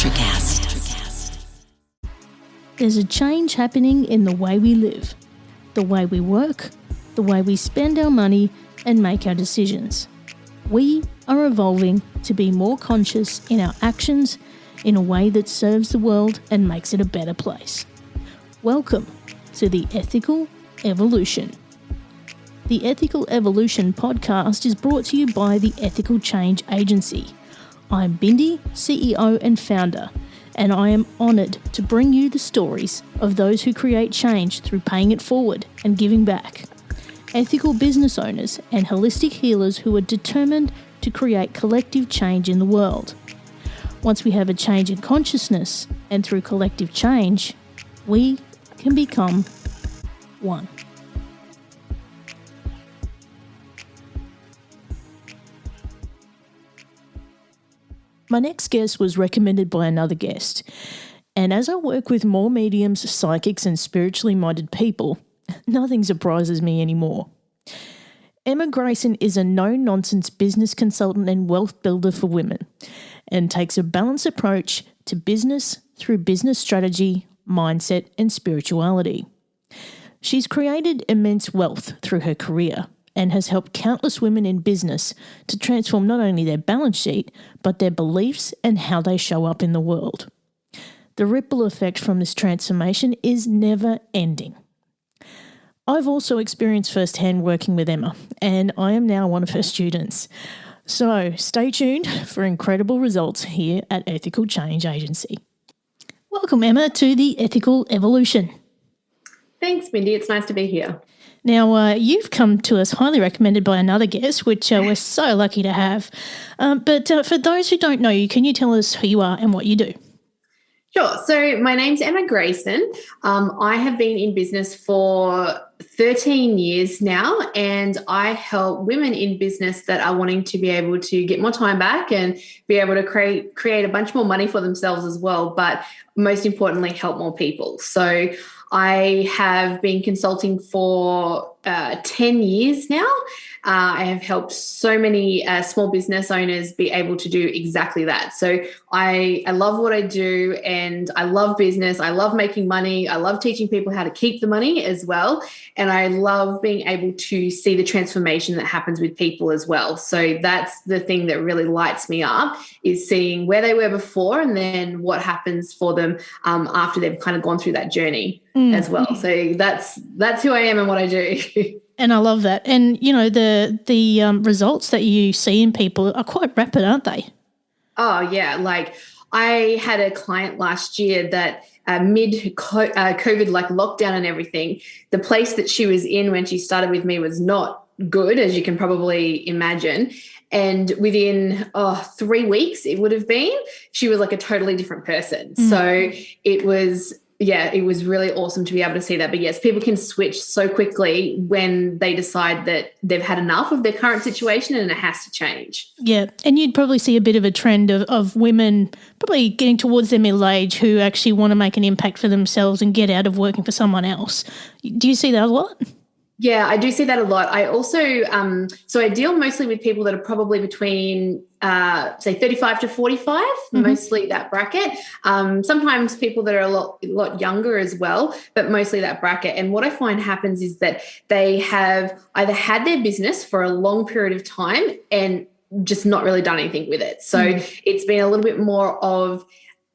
Electrocast. There's a change happening in the way we live, the way we work, the way we spend our money and make our decisions. We are evolving to be more conscious in our actions in a way that serves the world and makes it a better place. Welcome to the Ethical Evolution. The Ethical Evolution podcast is brought to you by the Ethical Change Agency. I'm Bindi, CEO and founder, and I am honoured to bring you the stories of those who create change through paying it forward and giving back. Ethical business owners and holistic healers who are determined to create collective change in the world. Once we have a change in consciousness, and through collective change, we can become one. My next guest was recommended by another guest, and as I work with more mediums, psychics and spiritually minded people, nothing surprises me anymore. Emma Greyson is a no-nonsense business consultant and wealth builder for women, and takes a balanced approach to business through business strategy, mindset and spirituality. She's created immense wealth through her career, and has helped countless women in business to transform not only their balance sheet, but their beliefs and how they show up in the world. The ripple effect from this transformation is never ending. I've also experienced firsthand working with Emma, and I am now one of her students. So stay tuned for incredible results here at Ethical Change Agency. Welcome, Emma, to the Ethical Evolution. Thanks, Mindy. It's nice to be here. Now, you've come to us highly recommended by another guest, which we're so lucky to have. But for those who don't know you, can you tell us who you are and what you do? Sure. So my name's Emma Greyson. I have been in business for 13 years now, and I help women in business that are wanting to be able to get more time back and be able to create a bunch more money for themselves as well, but most importantly, help more people. So I have been consulting for 10 years now. I have helped so many small business owners be able to do exactly that. So I love what I do, and I love business. I love making money. I love teaching people how to keep the money as well. And I love being able to see the transformation that happens with people as well. So that's the thing that really lights me up, is seeing where they were before and then what happens for them after they've kind of gone through that journey as well. So that's who I am and what I do. And I love that. And, you know, the results that you see in people are quite rapid, aren't they? Oh, yeah. Like I had a client last year that mid-COVID, like lockdown and everything, the place that she was in when she started with me was not good, as you can probably imagine. And within 3 weeks, it would have been, she was like a totally different person. So it was really awesome to be able to see that. But yes, people can switch so quickly when they decide that they've had enough of their current situation and it has to change. Yeah, and you'd probably see a bit of a trend of women probably getting towards their middle age who actually want to make an impact for themselves and get out of working for someone else. Do you see that a lot? Yeah, I do see that a lot. I also, so I deal mostly with people that are probably between, say, 35 to 45, mostly that bracket. Sometimes people that are a lot younger as well, but mostly that bracket. And what I find happens is that they have either had their business for a long period of time and just not really done anything with it. So it's been a little bit more of,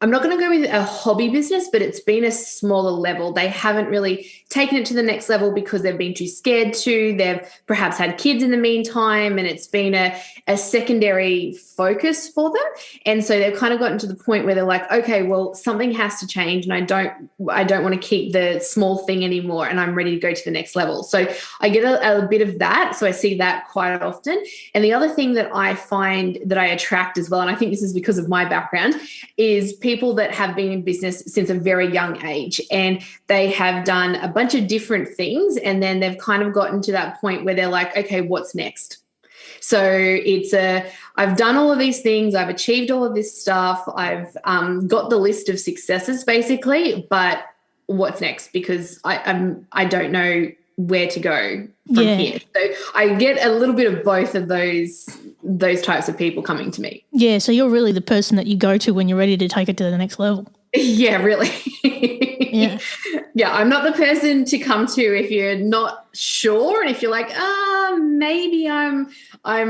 I'm not going to go with a hobby business, but it's been a smaller level. They haven't really taken it to the next level because they've been too scared to. They've perhaps had kids in the meantime, and it's been a secondary focus for them. And so they've kind of gotten to the point where they're like, okay, well, something has to change, and I don't want to keep the small thing anymore, and I'm ready to go to the next level. So I get a bit of that. So I see that quite often. And the other thing that I find that I attract as well, and I think this is because of my background, is people that have been in business since a very young age, and they have done a bunch of different things, and then they've kind of gotten to that point where they're like, okay, what's next? So I've done all of these things, I've achieved all of this stuff, I've got the list of successes basically, but what's next? Because I don't know where to go from here. So I get a little bit of both of those types of people coming to me. Yeah, so you're really the person that you go to when you're ready to take it to the next level. Yeah, really. Yeah. Yeah, I'm not the person to come to if you're not sure, and if you're like, maybe I'm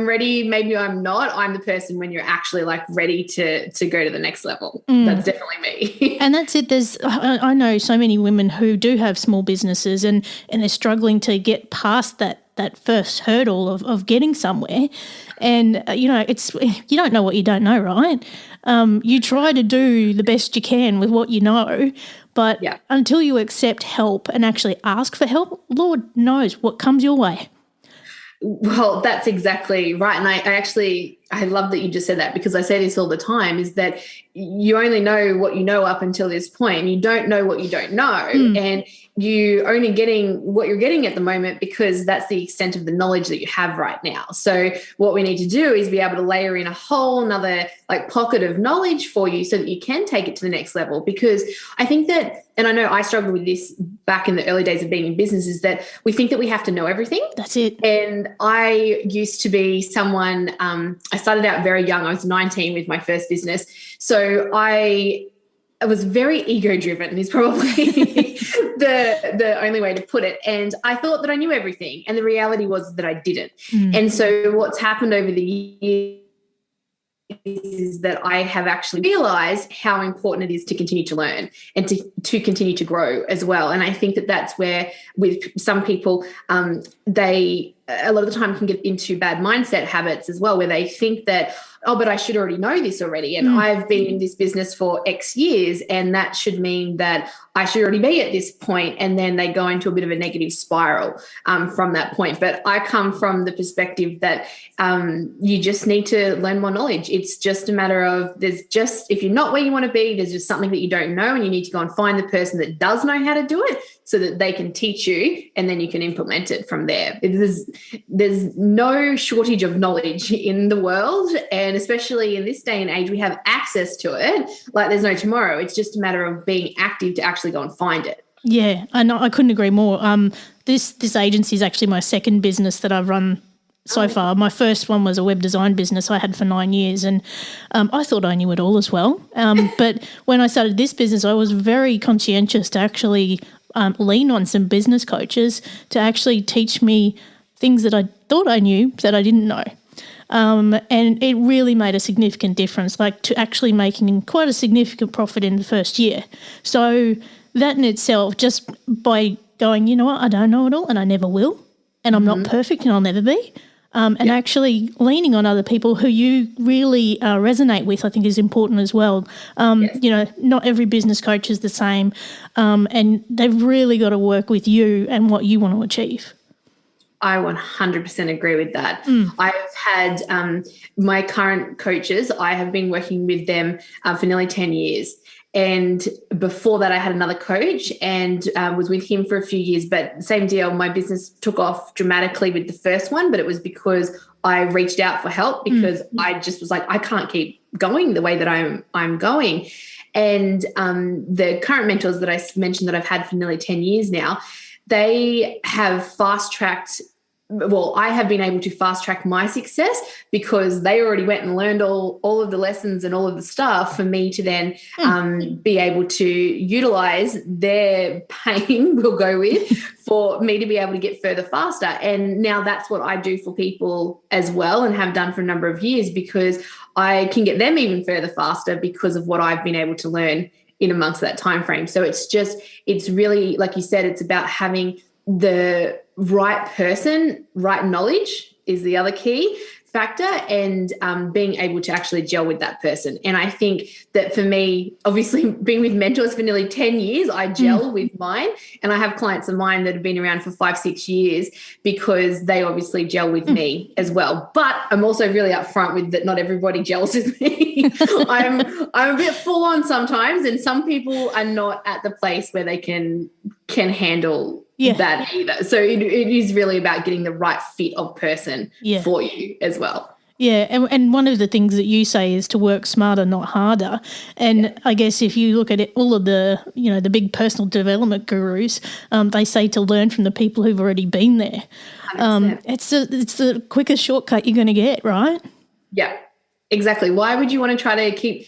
ready, maybe I'm not. I'm the person when you're actually like ready to go to the next level. That's definitely me. And that's it. I know so many women who do have small businesses and they're struggling to get past that first hurdle of getting somewhere. And, it's you don't know what you don't know, right? You try to do the best you can with what you know, but until you accept help and actually ask for help, Lord knows what comes your way. Well, that's exactly right. And I love that you just said that, because I say this all the time, is that you only know what you know up until this point. You don't know what you don't know. And you only getting what you're getting at the moment because that's the extent of the knowledge that you have right now. So what we need to do is be able to layer in a whole another like pocket of knowledge for you so that you can take it to the next level. Because I think that, and I know I struggled with this back in the early days of being in business, is that we think that we have to know everything. That's it. And I used to be someone, I started out very young. I was 19 with my first business. So I was very ego-driven is probably the only way to put it. And I thought that I knew everything. And the reality was that I didn't. And so what's happened over the years is that I have actually realized how important it is to continue to learn and to continue to grow as well. And I think that that's where with some people, they a lot of the time can get into bad mindset habits as well, where they think that, oh, but I should already know this already. And I've been in this business for X years, and that should mean that I should already be at this point. And then they go into a bit of a negative spiral from that point. But I come from the perspective that you just need to learn more knowledge. It's just a matter of if you're not where you want to be, there's just something that you don't know, and you need to go and find the person that does know how to do it so that they can teach you, and then you can implement it from there. There's no shortage of knowledge in the world, and especially in this day and age, we have access to it like there's no tomorrow. It's just a matter of being active to actually go and find it. Yeah, I couldn't agree more. This agency is actually my second business that I've run so far. My first one was a web design business I had for 9 years, and I thought I knew it all as well. But when I started this business, I was very conscientious to actually lean on some business coaches to actually teach me things that I thought I knew that I didn't know. And it really made a significant difference, like to actually making quite a significant profit in the first year. So that in itself, just by going, you know what, I don't know it all and I never will, and I'm not perfect and I'll never be, and actually leaning on other people who you really resonate with, I think is important as well. Not every business coach is the same, and they've really got to work with you and what you want to achieve. I 100% agree with that. I've had my current coaches, I have been working with them for nearly 10 years. And before that, I had another coach and was with him for a few years. But same deal, my business took off dramatically with the first one, but it was because I reached out for help, because I just was like, I can't keep going the way that I'm going. And the current mentors that I mentioned that I've had for nearly 10 years now, they have fast-tracked. Well, I have been able to fast track my success because they already went and learned all of the lessons and all of the stuff for me to then be able to utilize their pain, we'll go with, for me to be able to get further faster. And now that's what I do for people as well, and have done for a number of years, because I can get them even further faster because of what I've been able to learn in amongst that time frame. So it's really, like you said, it's about having the right person, right knowledge is the other key factor, and being able to actually gel with that person. And I think that for me, obviously being with mentors for nearly 10 years, I gel with mine, and I have clients of mine that have been around for 5-6 years because they obviously gel with me as well. But I'm also really upfront with that not everybody gels with me. I'm a bit full on sometimes, and some people are not at the place where they can handle that either. So it is really about getting the right fit of person for you as well. Yeah, and one of the things that you say is to work smarter, not harder. And I guess if you look at it, all of the, the big personal development gurus, they say to learn from the people who've already been there. 100%. It's the quickest shortcut you're going to get, right? Yeah, exactly. Why would you want to try to keep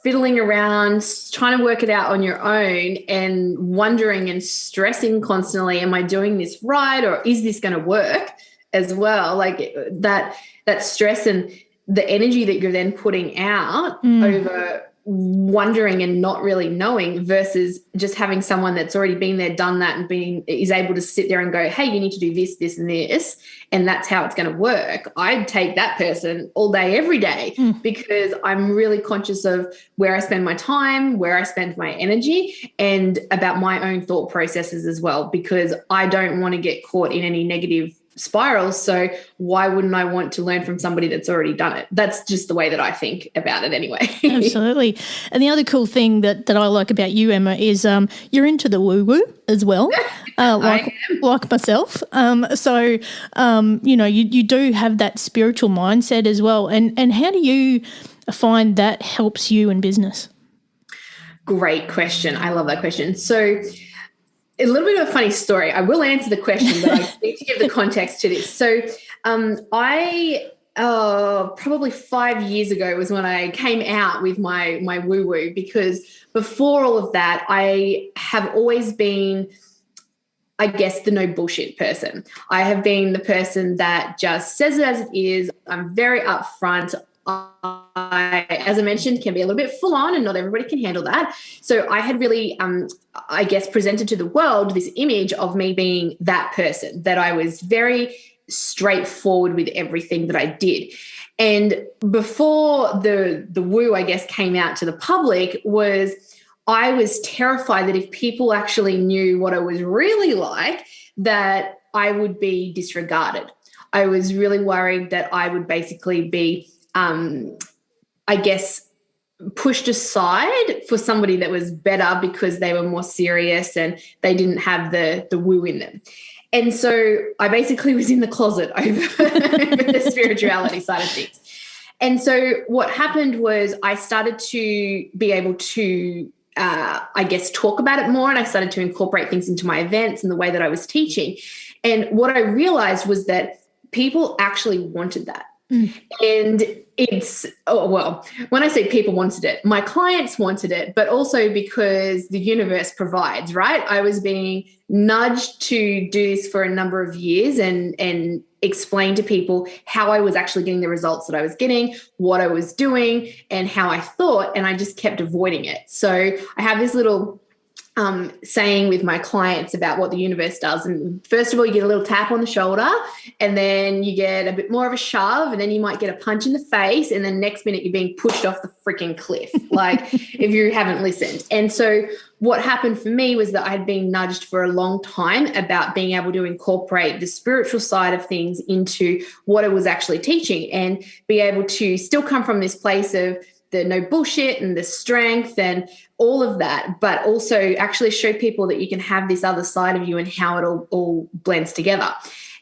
fiddling around, trying to work it out on your own and wondering and stressing constantly, am I doing this right, or is this going to work as well? Like that stress and the energy that you're then putting out over wondering and not really knowing, versus just having someone that's already been there, done that, and is able to sit there and go, hey, you need to do this, this, and this, and that's how it's going to work. I'd take that person all day, every day, because I'm really conscious of where I spend my time, where I spend my energy, and about my own thought processes as well, because I don't want to get caught in any negative spirals. So why wouldn't I want to learn from somebody that's already done it? That's just the way that I think about it anyway. Absolutely. And the other cool thing that I like about you, Emma, is you're into the woo-woo as well, like myself. So you do have that spiritual mindset as well. And how do you find that helps you in business? Great question. I love that question. So a little bit of a funny story. I will answer the question, but I need to give the context to this. So I probably 5 years ago was when I came out with my woo-woo, because before all of that, I have always been, I guess, the no bullshit person. I have been the person that just says it as it is. I'm very upfront. I, as I mentioned, can be a little bit full on, and not everybody can handle that. So I had really, I guess, presented to the world this image of me being that person, that I was very straightforward with everything that I did. And before the woo, I guess, came out to the public, I was terrified that if people actually knew what I was really like, that I would be disregarded. I was really worried that I would basically be I guess, pushed aside for somebody that was better because they were more serious and they didn't have the woo in them. And so I basically was in the closet over the spirituality side of things. And so what happened was I started to be able to, I guess, talk about it more, and I started to incorporate things into my events and the way that I was teaching. And what I realized was that people actually wanted that. And when I say people wanted it, my clients wanted it, but also because the universe provides, right? I was being nudged to do this for a number of years and explain to people how I was actually getting the results that I was getting, what I was doing, and how I thought, and I just kept avoiding it. So I have this little saying with my clients about what the universe does. And first of all, you get a little tap on the shoulder, and then you get a bit more of a shove, and then you might get a punch in the face, and then next minute you're being pushed off the freaking cliff, like if you haven't listened. And so what happened for me was that I had been nudged for a long time about being able to incorporate the spiritual side of things into what I was actually teaching, and be able to still come from this place of the no bullshit and the strength and all of that, but also actually show people that you can have this other side of you and how it all blends together.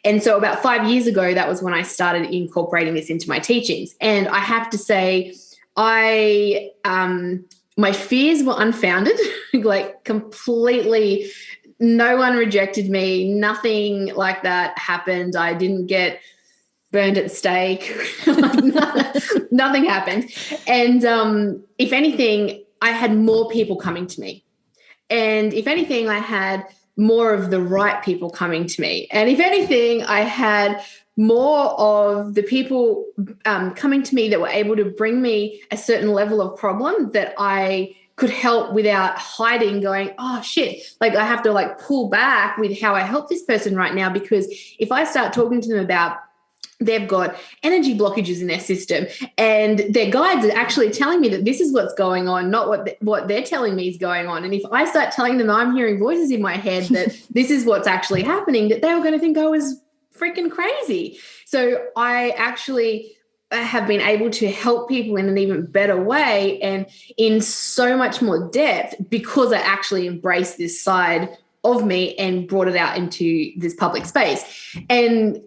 And so about 5 years ago, that was when I started incorporating this into my teachings. And I have to say, my fears were unfounded, like completely. No one rejected me. Nothing like that happened. I didn't get burned at the stake. Nothing happened. And if anything, I had more people coming to me. And if anything, I had more of the right people coming to me. And if anything, I had more of the people coming to me that were able to bring me a certain level of problem that I could help without hiding, going, oh shit, like I have to like pull back with how I help this person right now. Because if I start talking to them about they've got energy blockages in their system, and their guides are actually telling me that this is what's going on, not what they're telling me is going on. And if I start telling them I'm hearing voices in my head that this is what's actually happening, that they were going to think I was freaking crazy. So I actually have been able to help people in an even better way and in so much more depth, because I actually embraced this side of me and brought it out into this public space. And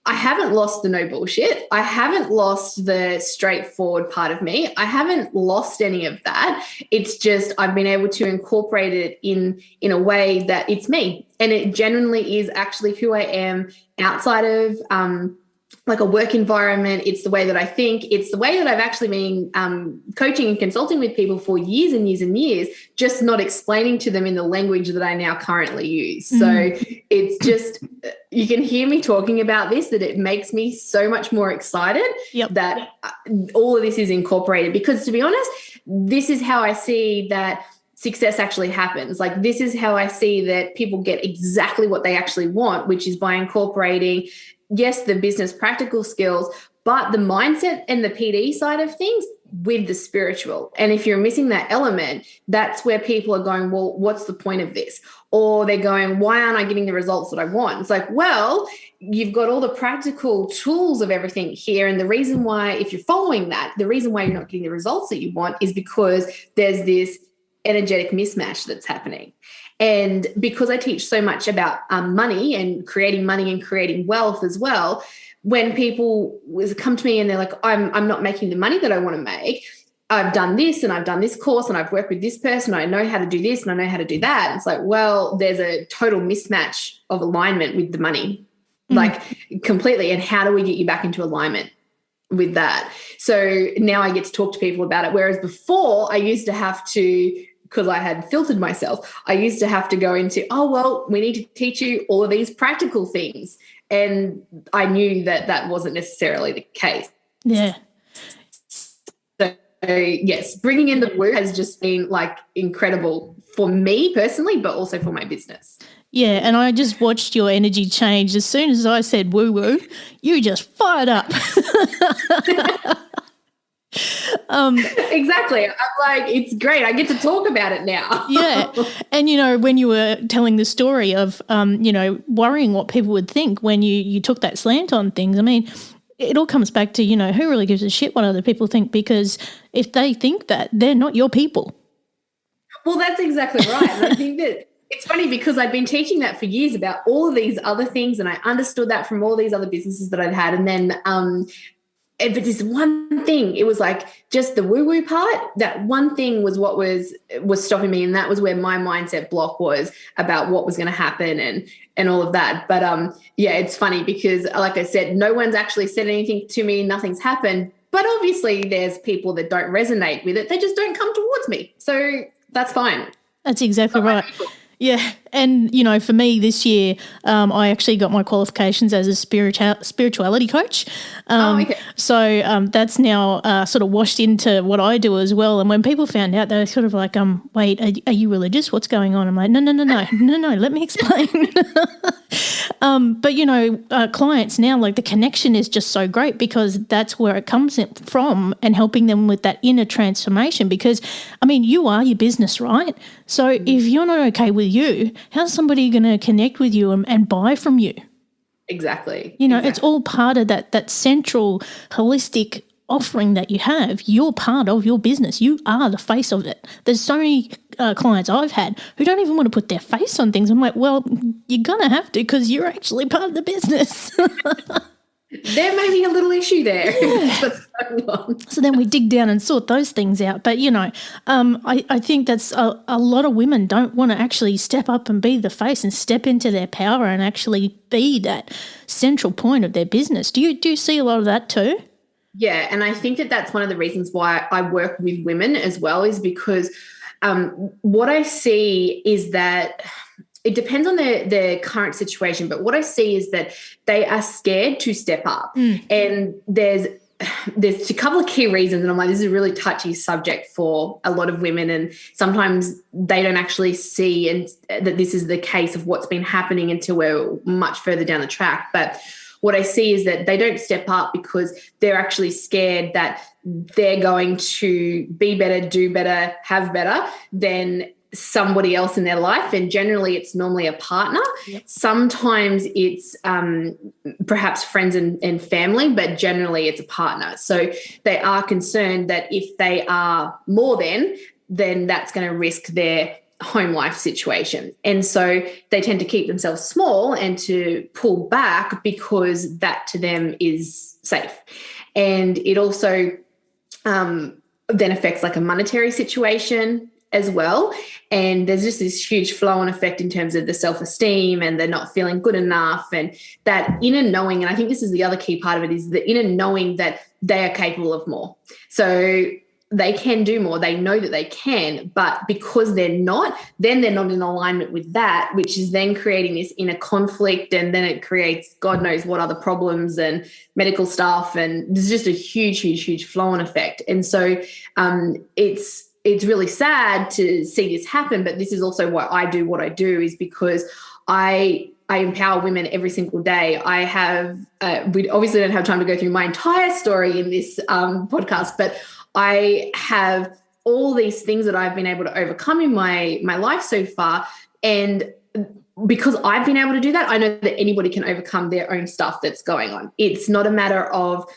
I haven't lost the no bullshit. I haven't lost the straightforward part of me. I haven't lost any of that. It's just I've been able to incorporate it in a way that it's me. And it genuinely is actually who I am outside of like a work environment. It's the way that I think. It's the way that I've actually been coaching and consulting with people for years and years and years, just not explaining to them in the language that I now currently use. So it's just, you can hear me talking about this, that it makes me so much more excited that all of this is incorporated. Because to be honest, this is how I see that success actually happens. Like, this is how I see that people get exactly what they actually want, which is by incorporating, yes, the business practical skills, but the mindset and the PD side of things with the spiritual. And if you're missing that element, that's where people are going, well, what's the point of this? Or they're going, why aren't I getting the results that I want? It's like, well, you've got all the practical tools of everything here. And the reason why, if you're following that, the reason why you're not getting the results that you want is because there's this energetic mismatch that's happening. And because I teach so much about money and creating wealth as well, when people come to me and they're like, I'm not making the money that I want to make, I've done this and I've done this course and I've worked with this person, I know how to do this and I know how to do that. And it's like, well, there's a total mismatch of alignment with the money, like completely. And how do we get you back into alignment with that? So now I get to talk to people about it. Whereas before I used to have to, because I had filtered myself, I used to have to go into, oh, well, we need to teach you all of these practical things. And I knew that that wasn't necessarily the case. Yeah. So, yes, bringing in the woo has just been like incredible for me personally, but also for my business. Yeah, and I just watched your energy change. As soon as I said woo-woo, you just fired up. Exactly. I'm like, it's great. I get to talk about it now. Yeah. And, when you were telling the story of, worrying what people would think when you took that slant on things, I mean, it all comes back to, who really gives a shit what other people think? Because if they think that, they're not your people. Well, that's exactly right. And I think that it's funny because I'd been teaching that for years about all of these other things, and I understood that from all these other businesses that I'd had. And then, but this one thing, it was like just the woo-woo part, that one thing was what was stopping me. And that was where my mindset block was about what was going to happen and all of that. But yeah, it's funny because like I said, no one's actually said anything to me. Nothing's happened. But obviously there's people that don't resonate with it. They just don't come towards me. So that's fine. That's exactly right. Yeah. And, for me this year, I actually got my qualifications as a spirituality coach. Okay. So that's now sort of washed into what I do as well. And when people found out, they were sort of like, wait, are you religious? What's going on? I'm like, no, let me explain. But, clients now, like the connection is just so great because that's where it comes from, and helping them with that inner transformation. Because, I mean, you are your business, right? So if you're not okay with you, how's somebody going to connect with you and buy from you? Exactly. It's all part of that central holistic offering that you have. You're part of your business. You are the face of it. There's so many clients I've had who don't even want to put their face on things. I'm like, well, you're going to have to because you're actually part of the business. There may be a little issue there. Yeah. What's going on? So then we dig down and sort those things out. But, I think that's a lot of women don't want to actually step up and be the face and step into their power and actually be that central point of their business. Do you see a lot of that too? Yeah, and I think that that's one of the reasons why I work with women as well, is because what I see is that it depends on their current situation, but what I see is that they are scared to step up. And there's a couple of key reasons, and I'm like, this is a really touchy subject for a lot of women, and sometimes they don't actually see that this is the case of what's been happening until we're much further down the track. But what I see is that they don't step up because they're actually scared that they're going to be better, do better, have better than somebody else in their life. And generally it's normally a partner. Yep. Sometimes it's perhaps friends and family, but generally it's a partner. So they are concerned that if they are more than, then that's going to risk their home life situation. And so they tend to keep themselves small and to pull back because that to them is safe. And it also then affects like a monetary situation as well. And there's just this huge flow-on effect in terms of the self-esteem, and they're not feeling good enough, and that inner knowing. And I think this is the other key part of it, is the inner knowing that they are capable of more. So they can do more. They know that they can, but because they're not, then they're not in alignment with that, which is then creating this inner conflict, and then it creates God knows what other problems and medical stuff, and there's just a huge flow-on effect. And so it's really sad to see this happen, but this is also why I do what I do, is because I empower women every single day. I have, we obviously don't have time to go through my entire story in this podcast, but I have all these things that I've been able to overcome in my life so far. And because I've been able to do that, I know that anybody can overcome their own stuff that's going on. It's not a matter of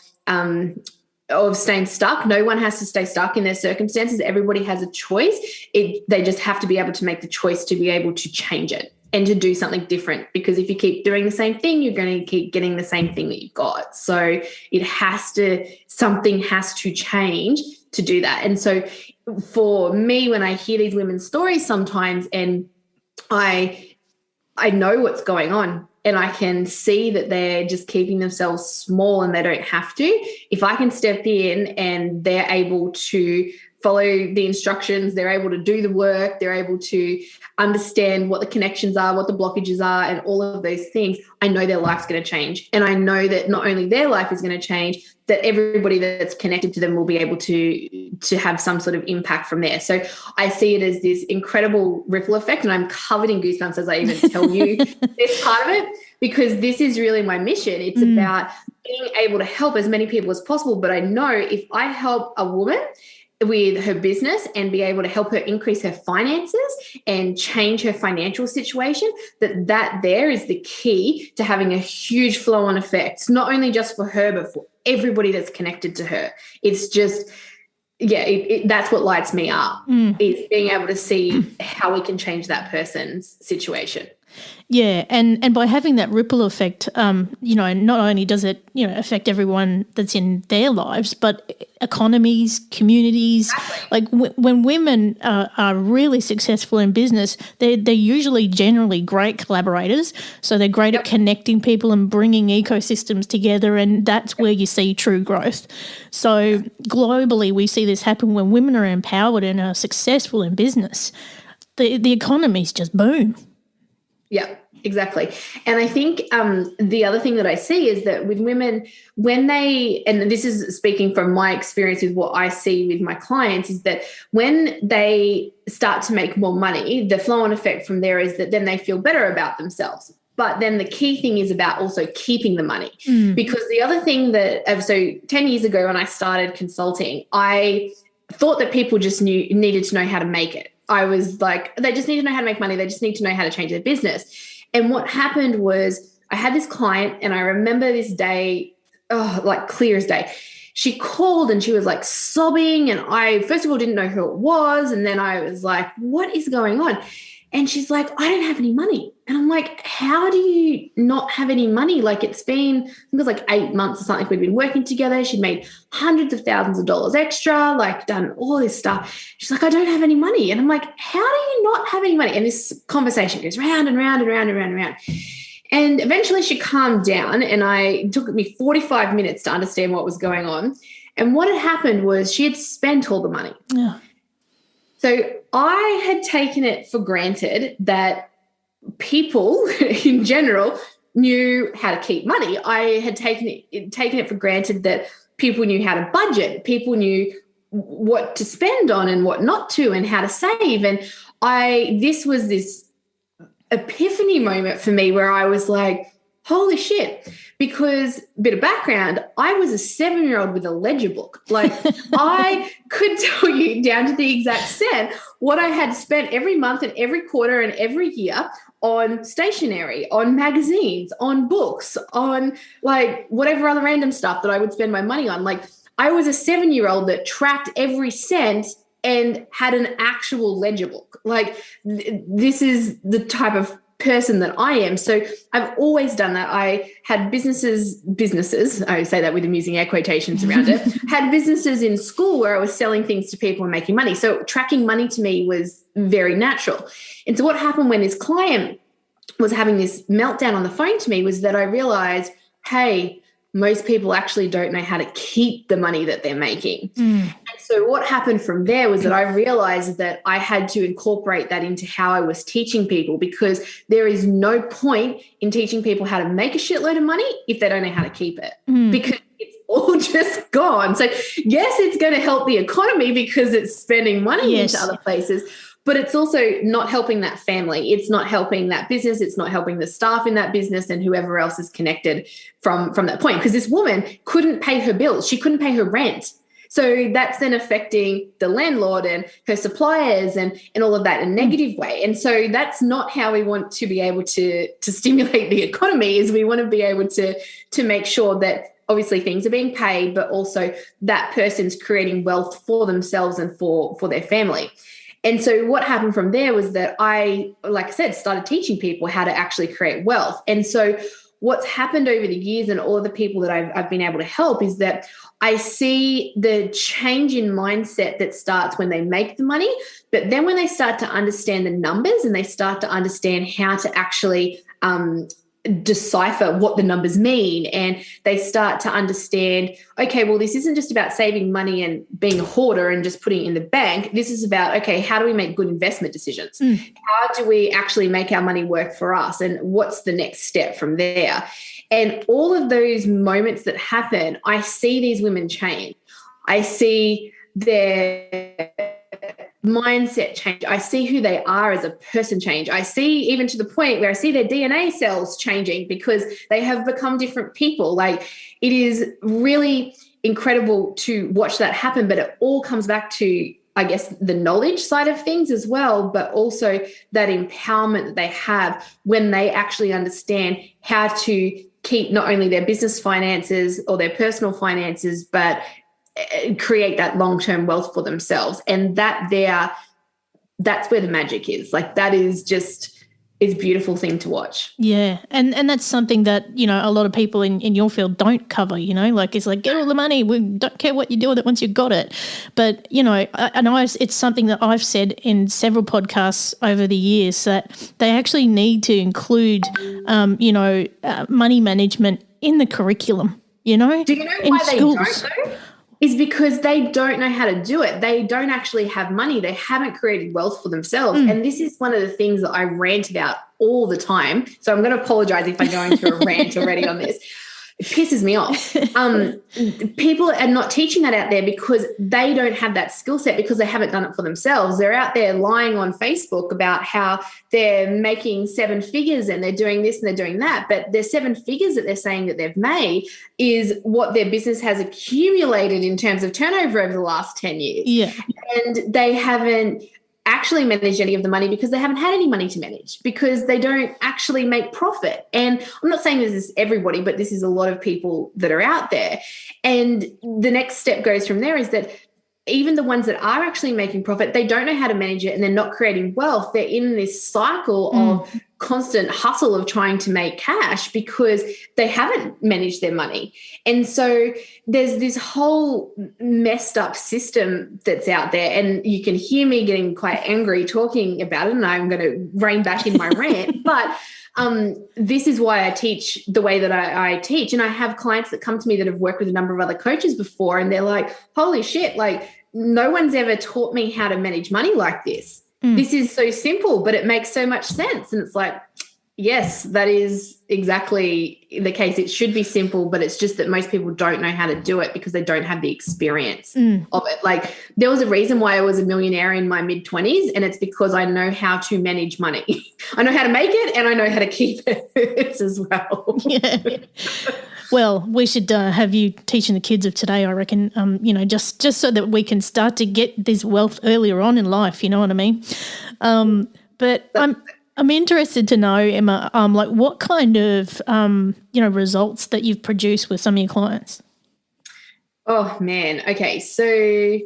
staying stuck. No one has to stay stuck in their circumstances. Everybody has a choice. They just have to be able to make the choice to be able to change it and to do something different, because if you keep doing the same thing, you're going to keep getting the same thing that you've got. So something has to change to do that. And so for me, when I hear these women's stories sometimes, and I know what's going on, and I can see that they're just keeping themselves small and they don't have to. If I can step in and they're able to follow the instructions, they're able to do the work, they're able to understand what the connections are, what the blockages are, and all of those things, I know their life's going to change. And I know that not only their life is going to change, that everybody that's connected to them will be able to have some sort of impact from there. So I see it as this incredible ripple effect, and I'm covered in goosebumps as I even tell you this part of it, because this is really my mission. It's about being able to help as many people as possible. But I know if I help a woman with her business and be able to help her increase her finances and change her financial situation, that there is the key to having a huge flow-on effect, not only just for her, but for everybody that's connected to her. It's just, that's what lights me up, is being able to see how we can change that person's situation. Yeah, and by having that ripple effect, not only does it, affect everyone that's in their lives, but economies, communities. Exactly. Like when women are really successful in business, they're usually generally great collaborators. So they're great at connecting people and bringing ecosystems together, and that's where you see true growth. So globally, we see this happen when women are empowered and are successful in business. The economies just boom. Yeah, exactly. And I think the other thing that I see is that with women, when they, and this is speaking from my experience with what I see with my clients, is that when they start to make more money, the flow-on effect from there is that then they feel better about themselves. But then the key thing is about also keeping the money. Because the other thing so 10 years ago when I started consulting, I thought that people just needed to know how to make it. I was like, they just need to know how to make money. They just need to know how to change their business. And what happened was I had this client, and I remember this day, like clear as day. She called and she was like sobbing, and I, first of all, didn't know who it was. And then I was like, what is going on? And she's like, I don't have any money. And I'm like, how do you not have any money? Like, it's been, I think it was like 8 months or something we've been working together. She'd made hundreds of thousands of dollars extra, like done all this stuff. She's like, I don't have any money. And I'm like, how do you not have any money? And this conversation goes round and round and round and round and round. And eventually she calmed down, and it took me 45 minutes to understand what was going on. And what had happened was she had spent all the money. Yeah. So I had taken it for granted that people in general knew how to keep money. I had taken it for granted that people knew how to budget. People knew what to spend on and what not to, and how to save. And this was this epiphany moment for me where I was like, holy shit. Because, bit of background, I was a 7-year-old with a ledger book. Like, I could tell you down to the exact cent what I had spent every month and every quarter and every year on stationery, on magazines, on books, on like whatever other random stuff that I would spend my money on. Like, I was a 7-year-old that tracked every cent and had an actual ledger book. Like this is the type of person that I am. So I've always done that. I had businesses, I say that with amusing air quotations around it, had businesses in school where I was selling things to people and making money. So tracking money to me was very natural. And so what happened when this client was having this meltdown on the phone to me was that I realized, hey, most people actually don't know how to keep the money that they're making. And so what happened from there was that I realized that I had to incorporate that into how I was teaching people, because there is no point in teaching people how to make a shitload of money if they don't know how to keep it, because it's all just gone. So yes, it's going to help the economy because it's spending money into other places, but it's also not helping that family. It's not helping that business. It's not helping the staff in that business and whoever else is connected from that point. Because this woman couldn't pay her bills. She couldn't pay her rent. So that's then affecting the landlord and her suppliers and all of that in a negative way. And so that's not how we want to be able to stimulate the economy. Is we want to be able to make sure that obviously things are being paid, but also that person's creating wealth for themselves and for their family. And so what happened from there was that I, like I said, started teaching people how to actually create wealth. And so what's happened over the years and all of the people that I've been able to help is that I see the change in mindset that starts when they make the money, but then when they start to understand the numbers and they start to understand how to actually decipher what the numbers mean, and they start to understand, okay, well, this isn't just about saving money and being a hoarder and just putting it in the bank. This is about, okay, how do we make good investment decisions? How do we actually make our money work for us? And what's the next step from there? And all of those moments that happen, I see these women change. I see their mindset change. I see who they are as a person change. I see, even to the point where I see their DNA cells changing because they have become different people. Like, it is really incredible to watch that happen, but it all comes back to, I guess, the knowledge side of things as well, but also that empowerment that they have when they actually understand how to keep not only their business finances or their personal finances, but create that long-term wealth for themselves. And that's where the magic is. Like, that is just, it's a beautiful thing to watch. Yeah. And that's something that, a lot of people in your field don't cover, like, it's like, get all the money. We don't care what you do with it once you've got it. But, I know it's something that I've said in several podcasts over the years, that they actually need to include, money management in the curriculum, Do you know why they don't, though? Is because they don't know how to do it. They don't actually have money. They haven't created wealth for themselves. And this is one of the things that I rant about all the time. So I'm going to apologize if I'm going through a rant already on this. It pisses me off. People are not teaching that out there because they don't have that skill set, because they haven't done it for themselves. They're out there lying on Facebook about how they're making 7 figures and they're doing this and they're doing that. But their 7 figures that they're saying that they've made is what their business has accumulated in terms of turnover over the last 10 years. Yeah. And they haven't actually manage any of the money because they haven't had any money to manage, because they don't actually make profit. And I'm not saying this is everybody, but this is a lot of people that are out there. And the next step goes from there is that even the ones that are actually making profit, they don't know how to manage it and they're not creating wealth. They're in this cycle of constant hustle of trying to make cash because they haven't managed their money. And so there's this whole messed up system that's out there, and you can hear me getting quite angry talking about it, and I'm going to rein back in my rant. But this is why I teach the way that I teach. And I have clients that come to me that have worked with a number of other coaches before, and they're like, holy shit, like, no one's ever taught me how to manage money like this. This is so simple, but it makes so much sense. And it's like, yes, that is exactly the case. It should be simple, but it's just that most people don't know how to do it because they don't have the experience of it. Like, there was a reason why I was a millionaire in my mid-20s, and it's because I know how to manage money. I know how to make it and I know how to keep it as well. Yeah. Well, we should have you teaching the kids of today, I reckon, just so that we can start to get this wealth earlier on in life, you know what I mean? But I'm interested to know, Emma, like, what kind of, results that you've produced with some of your clients? Oh, man. Okay. So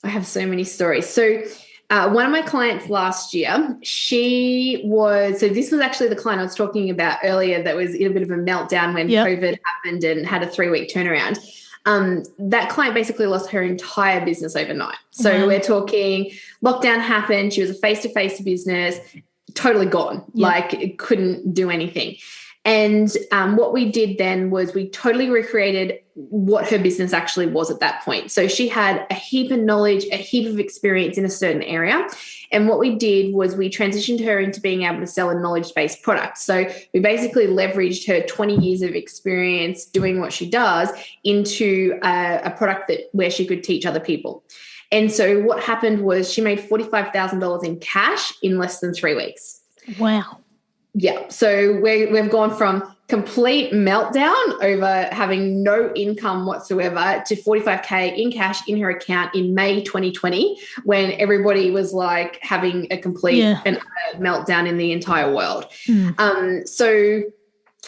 I have so many stories. So one of my clients last year, so this was actually the client I was talking about earlier that was in a bit of a meltdown when COVID happened and had a 3-week turnaround. That client basically lost her entire business overnight. So we're talking lockdown happened. She was a face-to-face business, totally gone. Like it couldn't do anything. And what we did then was we totally recreated what her business actually was at that point. So she had a heap of knowledge, a heap of experience in a certain area. And what we did was we transitioned her into being able to sell a knowledge-based product. So we basically leveraged her 20 years of experience doing what she does into a product where she could teach other people. And so what happened was she made $45,000 in cash in less than 3 weeks. Wow. Yeah. So we've gone from complete meltdown over having no income whatsoever to 45K in cash in her account in May 2020, when everybody was like having a complete meltdown in the entire world. So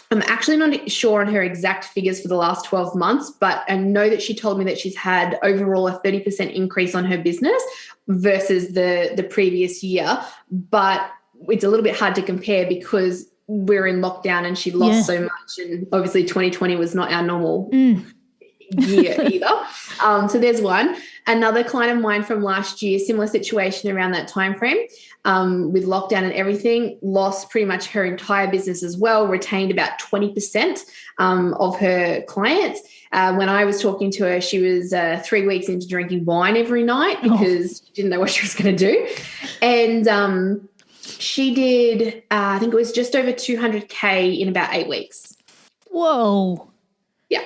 I'm actually not sure on her exact figures for the last 12 months, but I know that she told me that she's had overall a 30% increase on her business versus the previous year. But it's a little bit hard to compare because we're in lockdown and she lost so much, and obviously 2020 was not our normal year either. So there's one. Another client of mine from last year, similar situation around that time frame, with lockdown and everything, lost pretty much her entire business as well, retained about 20% of her clients. When I was talking to her, she was 3 weeks into drinking wine every night because she didn't know what she was going to do. And she did, I think it was just over 200K in about 8 weeks. Whoa. Yeah.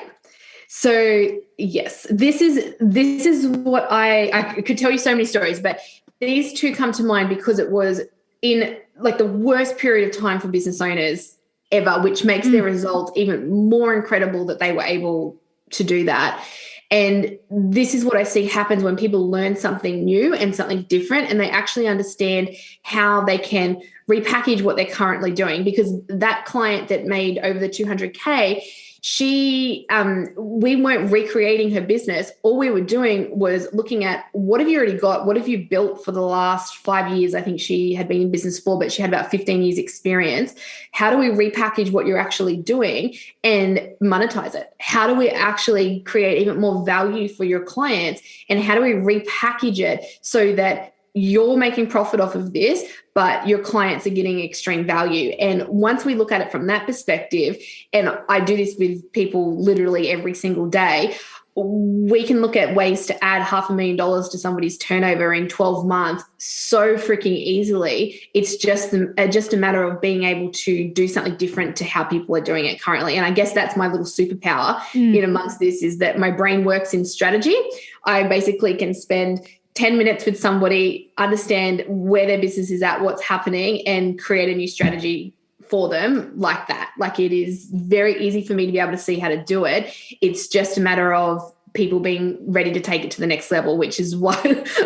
So yes, this is what I could tell you so many stories, but these two come to mind because it was in like the worst period of time for business owners ever, which makes their results even more incredible that they were able to do that. And this is what I see happens when people learn something new and something different, and they actually understand how they can repackage what they're currently doing. Because that client that made over the 200K, we weren't recreating her business. All we were doing was looking at what have you already got? What have you built for the last 5 years? I think she had been in business for, but she had about 15 years experience. How do we repackage what you're actually doing and monetize it? How do we actually create even more value for your clients? And how do we repackage it so that you're making profit off of this, but your clients are getting extreme value? And once we look at it from that perspective, and I do this with people literally every single day, we can look at ways to add $500,000 to somebody's turnover in 12 months so freaking easily. It's just a matter of being able to do something different to how people are doing it currently. And I guess that's my little superpower in amongst this, is that my brain works in strategy. I basically can spend 10 minutes with somebody, understand where their business is at, what's happening, and create a new strategy for them like that. Like, it is very easy for me to be able to see how to do it. It's just a matter of people being ready to take it to the next level, which is why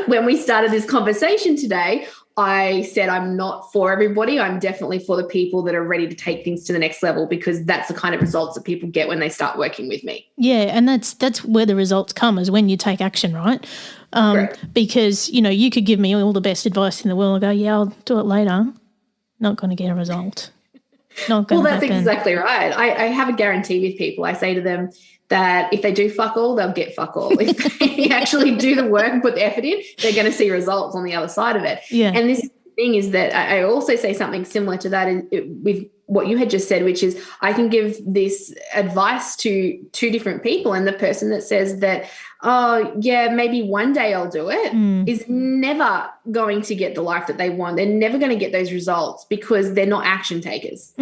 when we started this conversation today, I said I'm not for everybody. I'm definitely for the people that are ready to take things to the next level, because that's the kind of results that people get when they start working with me. Yeah, and that's where the results come, is when you take action, right? Because, you could give me all the best advice in the world and go, yeah, I'll do it later. Not going to get a result. Not going to happen. Well, that's exactly right. I have a guarantee with people. I say to them that if they do fuck all, they'll get fuck all. If they actually do the work and put the effort in, they're going to see results on the other side of it. Yeah. And this thing is that I also say something similar to that with what you had just said, which is I can give this advice to two different people, and the person that says that, oh, yeah, maybe one day I'll do it, is never going to get the life that they want. They're never going to get those results because they're not action takers.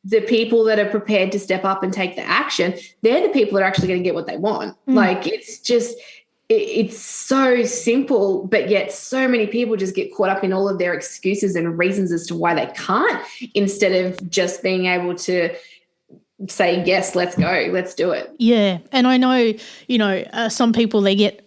The people that are prepared to step up and take the action, they're the people that are actually going to get what they want. Like, it's just, it's so simple, but yet so many people just get caught up in all of their excuses and reasons as to why they can't, instead of just being able to say, yes, let's go, let's do it. Yeah. And I know, some people, they get,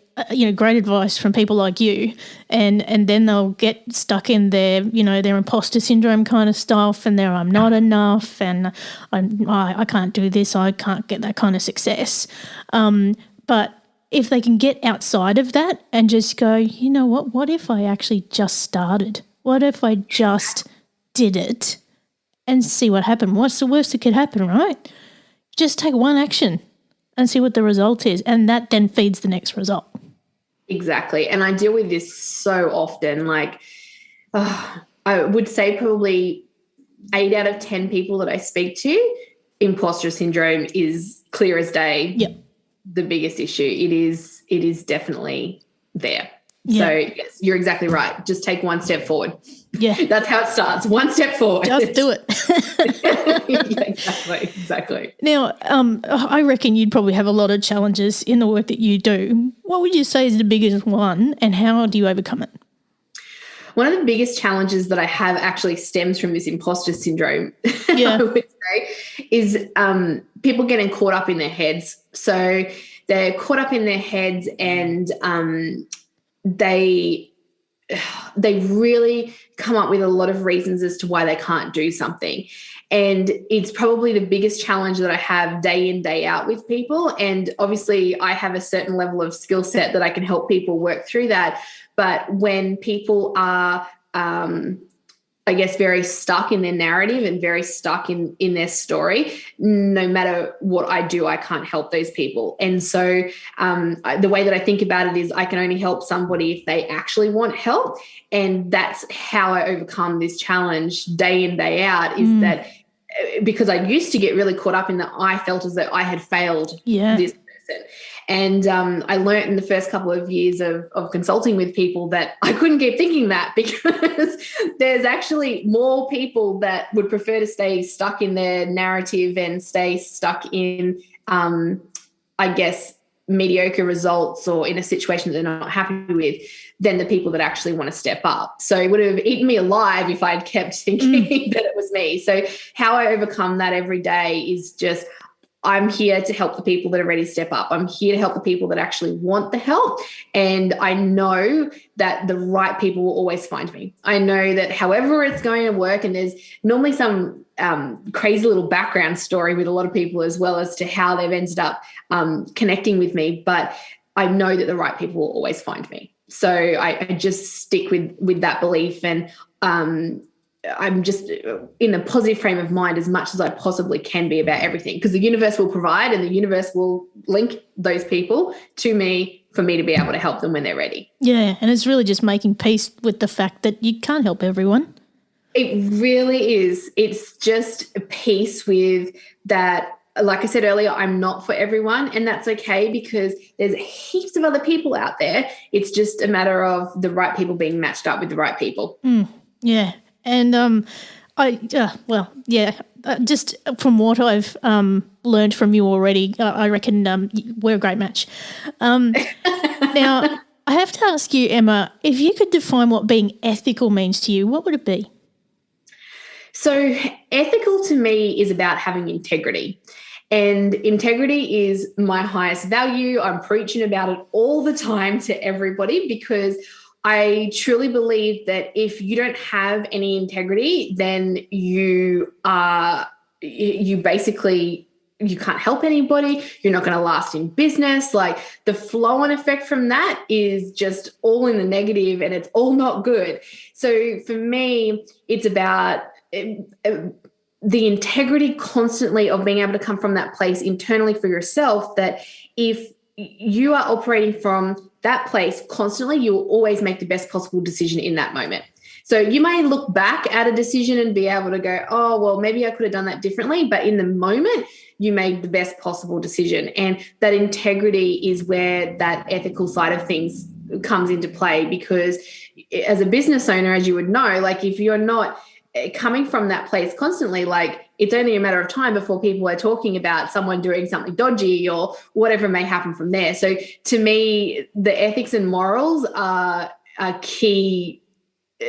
great advice from people like you, and then they'll get stuck in their, their imposter syndrome kind of stuff, and their I'm not enough, and I can't do this, I can't get that kind of success. But if they can get outside of that and just go, you know what if I actually just started? What if I just did it and see what happened? What's the worst that could happen, right? Just take one action and see what the result is, and that then feeds the next result. Exactly. And I deal with this so often. Like, I would say probably 8 out of 10 people that I speak to, imposter syndrome is clear as day. Yep. The biggest issue. It is definitely there. Yeah. So yes, you're exactly right. Just take one step forward. Yeah. That's how it starts. One step forward. Just do it. Yeah, exactly. Now, I reckon you'd probably have a lot of challenges in the work that you do. What would you say is the biggest one, and how do you overcome it? One of the biggest challenges that I have actually stems from this imposter syndrome, Yeah. I would say, is people getting caught up in their heads. So they're caught up in their heads, and they really come up with a lot of reasons as to why they can't do something. And it's probably the biggest challenge that I have day in, day out with people. And obviously I have a certain level of skill set that I can help people work through that. But when people are, I guess, very stuck in their narrative and very stuck in their story, no matter what I do, I can't help those people. And so the way that I think about it is I can only help somebody if they actually want help. And that's how I overcome this challenge day in, day out, is that because I used to get really caught up in that I felt as though I had failed this person. And I learned in the first couple of years of consulting with people that I couldn't keep thinking that, because there's actually more people that would prefer to stay stuck in their narrative and stay stuck in, I guess, mediocre results or in a situation that they're not happy with than the people that actually want to step up. So it would have eaten me alive if I'd kept thinking that it was me. So how I overcome that every day is just, I'm here to help the people that are ready to step up. I'm here to help the people that actually want the help. And I know that the right people will always find me. I know that however it's going to work, and there's normally some crazy little background story with a lot of people as well as to how they've ended up connecting with me. But I know that the right people will always find me. So I just stick with that belief, and I'm just in a positive frame of mind as much as I possibly can be about everything, because the universe will provide and the universe will link those people to me for me to be able to help them when they're ready. Yeah, and it's really just making peace with the fact that you can't help everyone. It really is. It's just a peace with that. Like I said earlier, I'm not for everyone, and that's okay, because there's heaps of other people out there. It's just a matter of the right people being matched up with the right people. Yeah. And just from what I've learned from you already, I reckon we're a great match. Now, I have to ask you, Emma, if you could define what being ethical means to you, what would it be? So ethical to me is about having integrity. And integrity is my highest value. I'm preaching about it all the time to everybody, because I truly believe that if you don't have any integrity, then you basically can't help anybody. You're not going to last in business. Like, the flow on effect from that is just all in the negative, and it's all not good. So for me, it's about the integrity constantly of being able to come from that place internally for yourself, that if you are operating from that place constantly, you will always make the best possible decision in that moment. So you may look back at a decision and be able to go, oh, well, maybe I could have done that differently. But in the moment, you made the best possible decision. And that integrity is where that ethical side of things comes into play, because as a business owner, as you would know, like, if you're not coming from that place constantly, like, it's only a matter of time before people are talking about someone doing something dodgy or whatever may happen from there. So to me, the ethics and morals are key,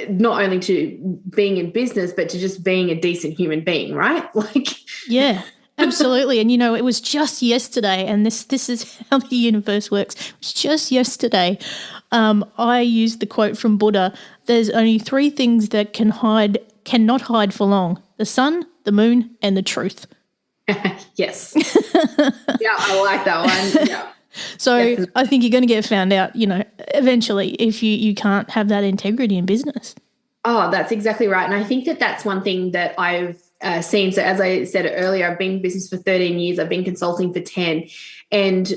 not only to being in business, but to just being a decent human being, right? Like, yeah. Absolutely. And, it was just yesterday, and this is how the universe works. It was just yesterday. I used the quote from Buddha: there's only 3 things that cannot hide for long: the sun, the moon, and the truth. Yes. Yeah, I like that one. Yeah. So Definitely. I think you're going to get found out, eventually if you can't have that integrity in business. Oh, that's exactly right. And I think that that's one thing that I've seen. So as I said earlier, I've been in business for 13 years. I've been consulting for 10. And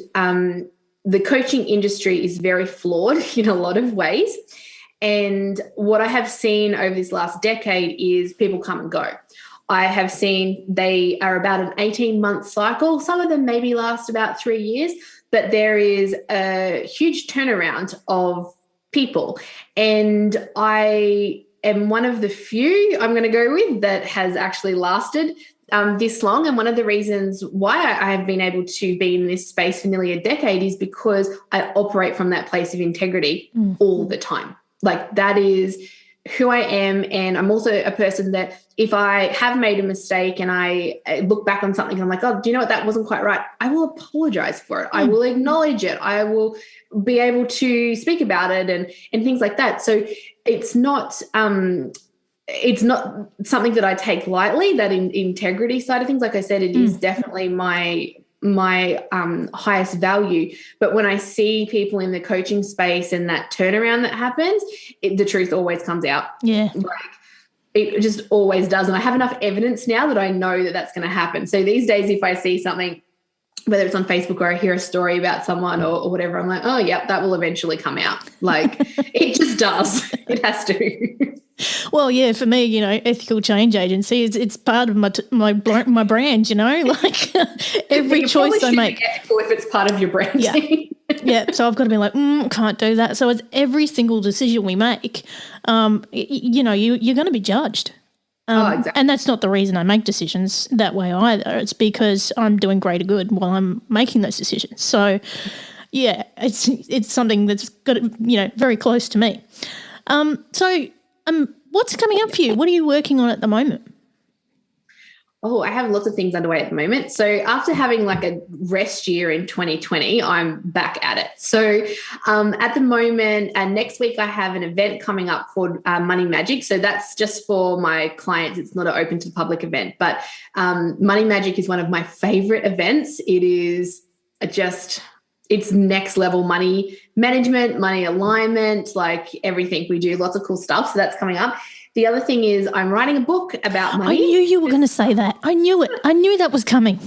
the coaching industry is very flawed in a lot of ways. And what I have seen over this last decade is people come and go. I have seen they are about an 18-month cycle. Some of them maybe last about 3 years, but there is a huge turnaround of people. And I am one of the few, I'm going to go with, that has actually lasted this long. And one of the reasons why I have been able to be in this space for nearly a decade is because I operate from that place of integrity all the time. Like, that is who I am. And I'm also a person that if I have made a mistake and I look back on something, I'm like, oh, do you know what? That wasn't quite right. I will apologize for it. I will acknowledge it. I will be able to speak about it and things like that. So it's not something that I take lightly, that integrity side of things. Like I said, it is definitely my highest value. But when I see people in the coaching space and that turnaround that happens, the truth always comes out. Yeah. Like, it just always does. And I have enough evidence now that I know that that's going to happen. So these days, if I see something, whether it's on Facebook or I hear a story about someone or whatever, I'm like, oh, yep, that will eventually come out. Like, it just does. It has to. Well, yeah, for me, ethical change agency it's part of my brand. Like every choice I make. Be ethical if it's part of your brand. Yeah. So I've got to be like, can't do that. So it's every single decision we make. You're going to be judged. Exactly. And that's not the reason I make decisions that way either. It's because I'm doing greater good while I'm making those decisions. So, yeah, it's something that's got very close to me. What's coming up for you? What are you working on at the moment? Oh, I have lots of things underway at the moment. So after having like a rest year in 2020, I'm back at it. So at the moment, next week I have an event coming up called Money Magic. So that's just for my clients. It's not an open to the public event, but Money Magic is one of my favorite events. It is it's next level money management, money alignment, like everything. We do lots of cool stuff. So that's coming up. The other thing is I'm writing a book about money. I knew you were going to say that. I knew it. I knew that was coming.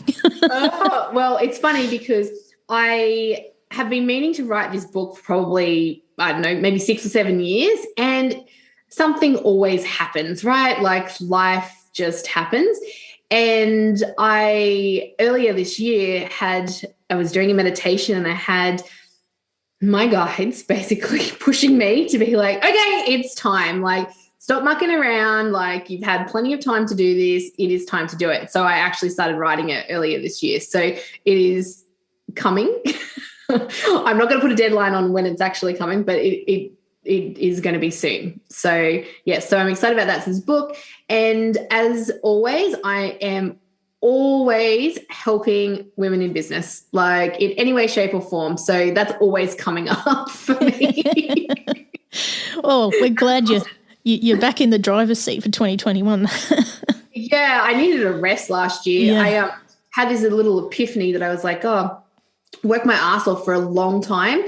Well, it's funny because I have been meaning to write this book for probably, I don't know, maybe 6 or 7 years. And something always happens, right? Like, life just happens. And earlier this year I was doing a meditation and I had my guides basically pushing me to be like, okay, it's time. Like, stop mucking around. Like, you've had plenty of time to do this. It is time to do it. So I actually started writing it earlier this year. So it is coming. I'm not going to put a deadline on when it's actually coming, but it is going to be soon. So, yeah, so I'm excited about that. So this book. And as always, I am always helping women in business, like in any way, shape or form. So that's always coming up for me. Well, we're glad you're back in the driver's seat for 2021. Yeah, I needed a rest last year. Yeah. I had this little epiphany that I was like, work my ass off for a long time.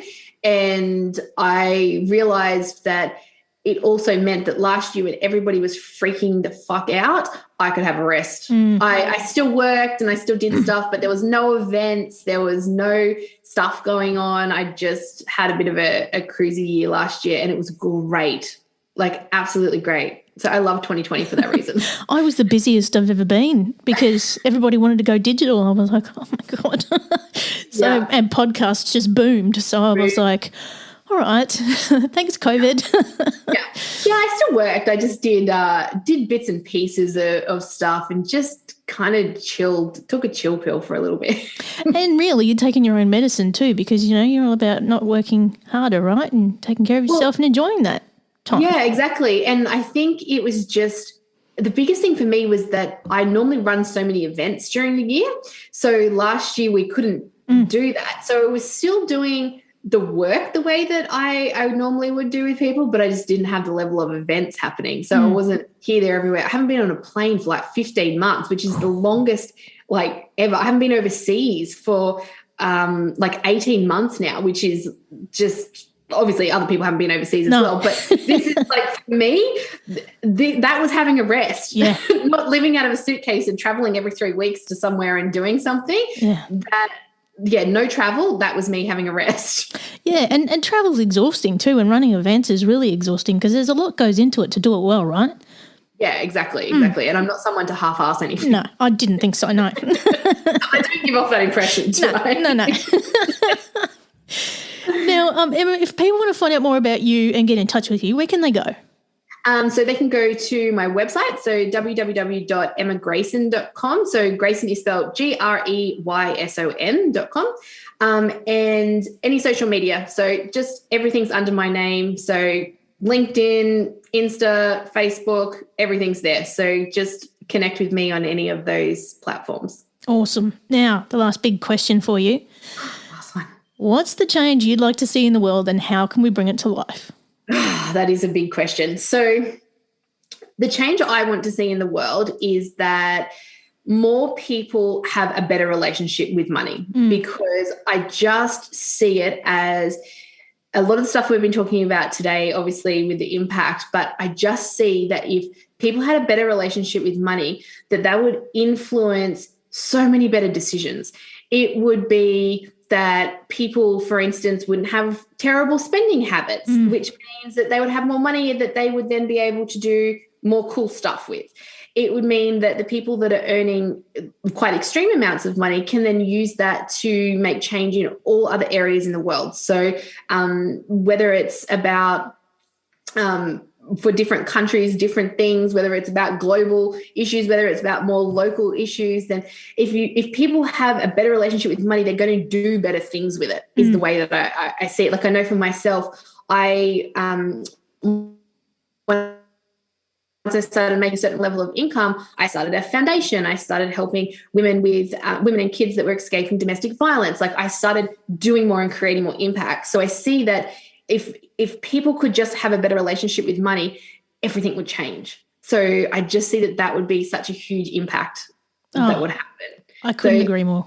And I realized that it also meant that last year when everybody was freaking the fuck out, I could have a rest. I still worked and I still did stuff, but there was no events. There was no stuff going on. I just had a bit of a cruisy year last year and it was great, like absolutely great. So I love 2020 for that reason. I was the busiest I've ever been because everybody wanted to go digital. I was like, oh my God. And podcasts just boomed. So I was like, all right, thanks, COVID. Yeah, I still worked. I just did bits and pieces of stuff and just kind of chilled, took a chill pill for a little bit. And really, you're taking your own medicine too because, you're all about not working harder, right, and taking care of yourself and enjoying that time. Yeah, exactly. And I think it was just the biggest thing for me was that I normally run so many events during the year. So last year we couldn't do that. So it was still doing the work the way that I normally would do with people, but I just didn't have the level of events happening. So I wasn't here, there, everywhere. I haven't been on a plane for like 15 months, which is the longest like ever. I haven't been overseas for like 18 months now, which is just obviously other people haven't been overseas as well. But this is like, for me, that was having a rest. Yeah. Not living out of a suitcase and traveling every 3 weeks to somewhere and doing something. Yeah. No travel. That was me having a rest. Yeah, and travel's exhausting too, and running events is really exhausting because there's a lot goes into it to do it well, right? Yeah, exactly. And I'm not someone to half-ass anything. No, I didn't think so, no. I don't give off that impression, do I? No. Now, Emma, if people want to find out more about you and get in touch with you, where can they go? So they can go to my website, so www.emmagreyson.com. So Greyson is spelled Greyson.com. And any social media. So just everything's under my name. So LinkedIn, Insta, Facebook, everything's there. So just connect with me on any of those platforms. Awesome. Now, the last big question for you. Last one. What's the change you'd like to see in the world and how can we bring it to life? That is a big question. So the change I want to see in the world is that more people have a better relationship with money, because I just see it as a lot of the stuff we've been talking about today, obviously with the impact, but I just see that if people had a better relationship with money, that would influence so many better decisions. It would be that people, for instance, wouldn't have terrible spending habits, which means that they would have more money that they would then be able to do more cool stuff with. It would mean that the people that are earning quite extreme amounts of money can then use that to make change in all other areas in the world. So whether it's about for different countries, different things, whether it's about global issues, whether it's about more local issues, then if people have a better relationship with money, they're going to do better things with it, is the way that I see it. Like I know for myself, once I started making a certain level of income, I started a foundation. I started helping women with women and kids that were escaping domestic violence. Like I started doing more and creating more impact. So I see that if people could just have a better relationship with money, everything would change. So I just see that would be such a huge impact that would happen. I couldn't agree more.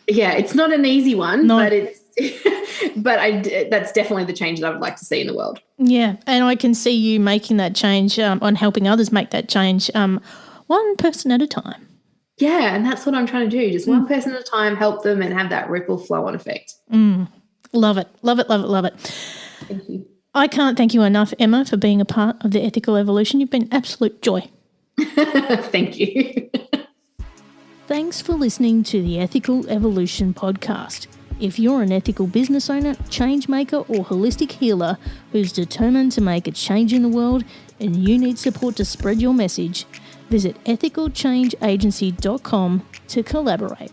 Yeah, it's not an easy one, No. but it's that's definitely the change that I would like to see in the world. Yeah, and I can see you making that change on helping others make that change one person at a time. Yeah, and that's what I'm trying to do. Just one person at a time, help them and have that ripple flow on effect. Love it, love it, love it, love it. Thank you. I can't thank you enough, Emma, for being a part of the Ethical Evolution. You've been absolute joy. Thank you. Thanks for listening to the Ethical Evolution podcast. If you're an ethical business owner, change maker, or holistic healer who's determined to make a change in the world and you need support to spread your message, visit ethicalchangeagency.com to collaborate.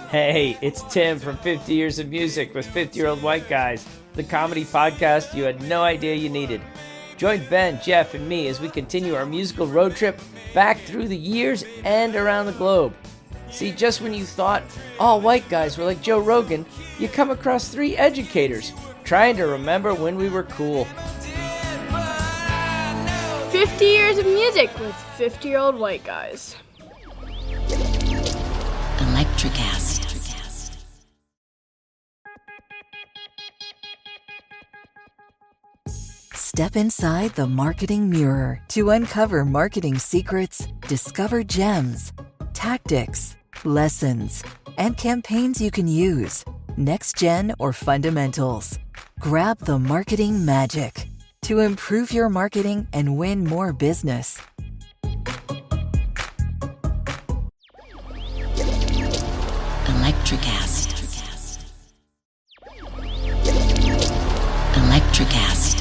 Hey, it's Tim from 50 Years of Music with 50-Year-Old White Guys, the comedy podcast you had no idea you needed. Join Ben, Jeff, and me as we continue our musical road trip back through the years and around the globe. See, just when you thought all white guys were like Joe Rogan, you come across 3 educators trying to remember when we were cool. 50 Years of Music with 50-Year-Old White Guys. Electricast. Step inside the marketing mirror to uncover marketing secrets, discover gems, tactics, lessons, and campaigns you can use, next gen or fundamentals. Grab the marketing magic to improve your marketing and win more business. Electricast. Electricast.